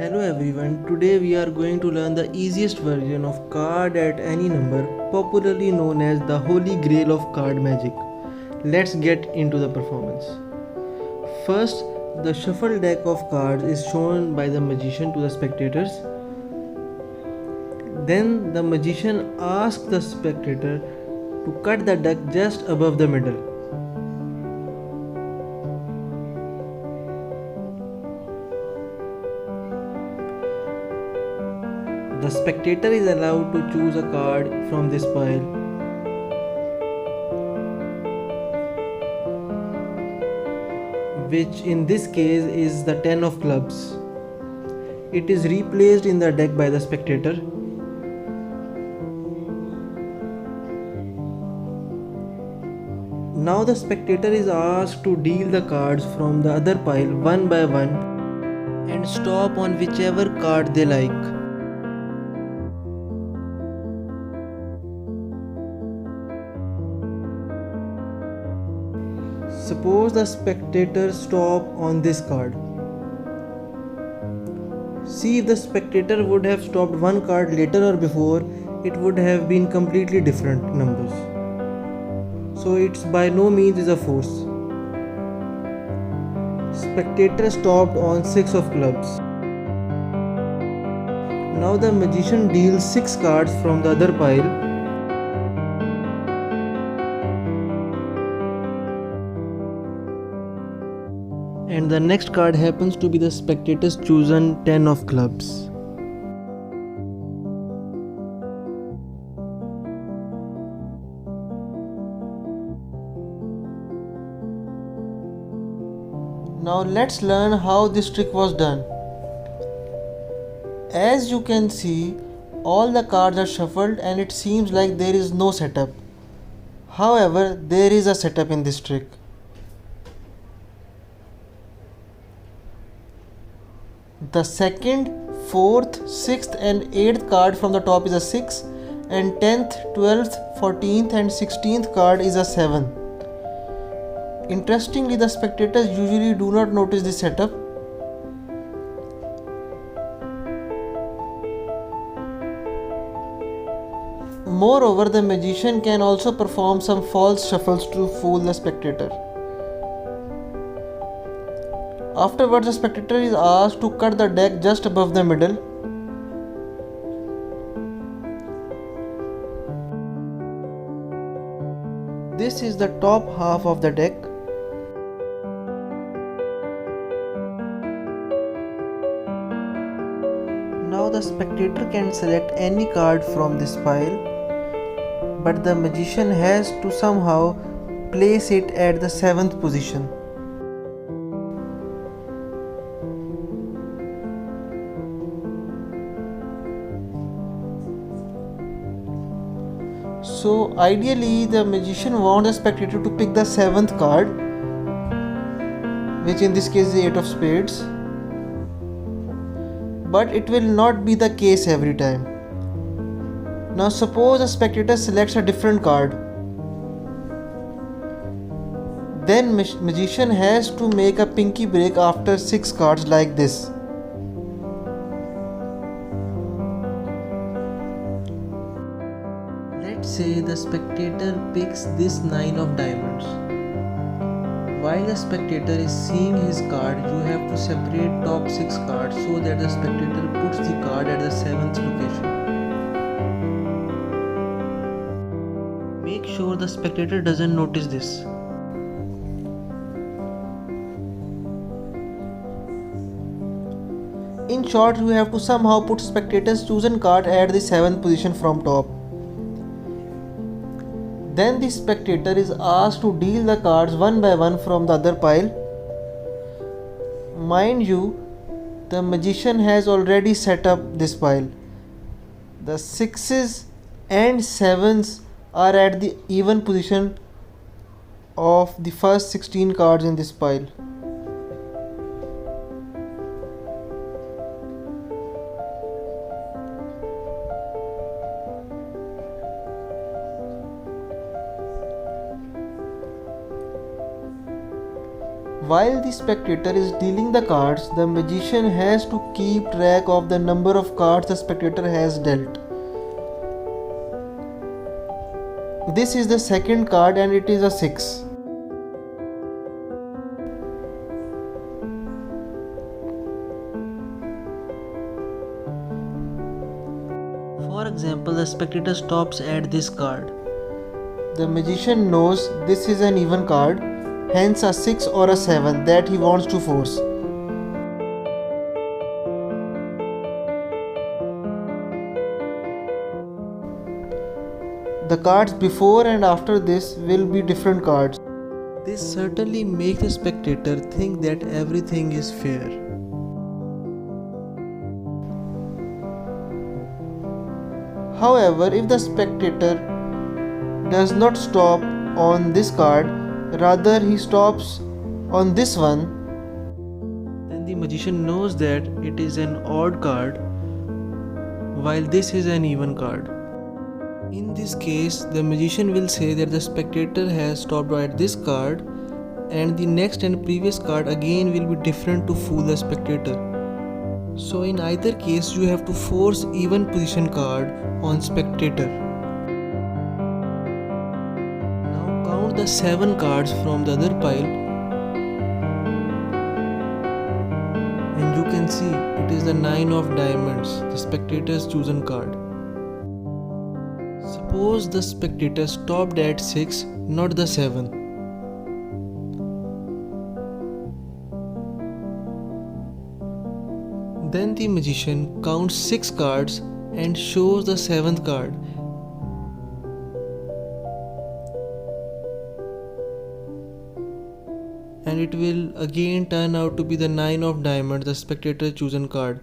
Hello everyone, today we are going to learn the easiest version of card at any number, popularly known as the holy grail of card magic. Let's get into the performance. First, the shuffle deck of cards is shown by the magician to the spectators. Then the magician asks the spectator to cut the deck just above the middle. The spectator is allowed to choose a card from this pile. Which in this case is the 10 of clubs. It is replaced in the deck by the spectator. Now the spectator is asked to deal the cards from the other pile one by one and stop on whichever card they like. Suppose the spectator stop on this card. See, if the spectator would have stopped one card later or before, it would have been completely different numbers. So it's by no means is a force. Spectator stopped on 6 of clubs. Now the magician deals 6 cards from the other pile. And the next card happens to be the spectator's chosen 10 of clubs. Now let's learn how this trick was done. As you can see, all the cards are shuffled and it seems like there is no setup. However, there is a setup in this trick. The second, 4th, 6th and 8th card from the top is a 6 and 10th, 12th, 14th and 16th card is a 7. Interestingly, the spectators usually do not notice this setup. Moreover, the magician can also perform some false shuffles to fool the spectator. Afterwards, the spectator is asked to cut the deck just above the middle. This is the top half of the deck. Now the spectator can select any card from this pile, but the magician has to somehow place it at the 7th position. So ideally the magician wants the spectator to pick the 7th card, which in this case is the 8 of spades. But it will not be the case every time. Now suppose a spectator selects a different card. Then magician has to make a pinky break after 6 cards like this. Let's say the spectator picks this 9 of diamonds. While the spectator is seeing his card, you have to separate top 6 cards so that the spectator puts the card at the 7th location. Make sure the spectator doesn't notice this. In short, you have to somehow put spectator's chosen card at the 7th position from top. Then the spectator is asked to deal the cards one by one from the other pile. Mind you, the magician has already set up this pile. The 6s and 7s are at the even position of the first 16 cards in this pile. While the spectator is dealing the cards, the magician has to keep track of the number of cards the spectator has dealt. This is the second card and it is a 6. For example, the spectator stops at this card. The magician knows this is an even card, hence a 6 or a 7 that he wants to force. The cards before and after this will be different cards. This certainly makes the spectator think that everything is fair. However, if the spectator does not stop on this card, rather he stops on this one, then the magician knows that it is an odd card while this is an even card. In this case, the magician will say that the spectator has stopped at this card and the next and previous card again will be different to fool the spectator. So in either case, you have to force even position card on spectator. Now count the 7 cards from the other pile and you can see it is the 9 of diamonds, the spectator's chosen card. Suppose the spectator stopped at 6, not the 7. Then the magician counts 6 cards and shows the 7th card. And it will again turn out to be the 9 of diamonds, the spectator's chosen card.